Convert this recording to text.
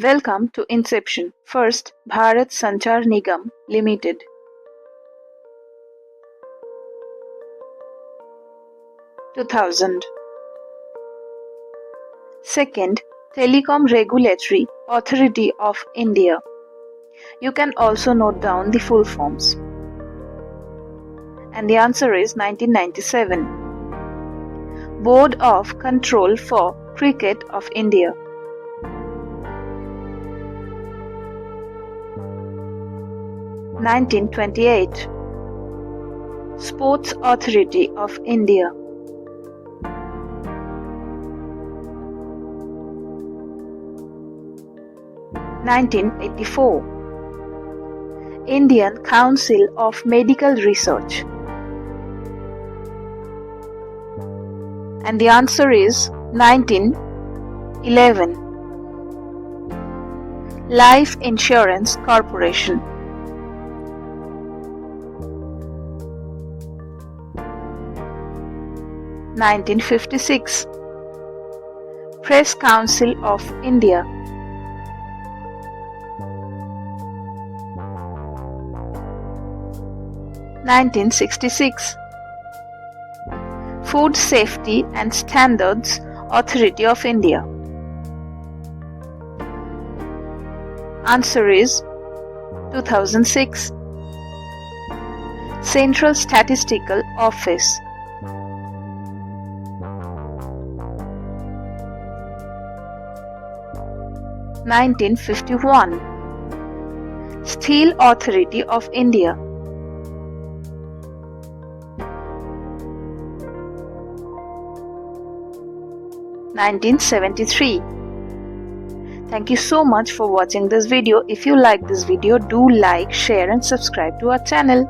Welcome to Inception. First, Bharat Sanchar Nigam Limited. (2000). Second, Telecom Regulatory Authority of India. You can also note down the full forms. And the answer is 1997. Board of Control for Cricket of India. (1928). Sports Authority of India. (1984). Indian Council of Medical Research. And the answer is 1911. Life Insurance Corporation. 1956. Press Council of India. 1966. Food Safety and Standards Authority of India. Answer is 2006. Central Statistical Office. 1951. Steel Authority of India. 1973. Thank you so much for watching this video. If you like this video, do like, share and subscribe to our channel.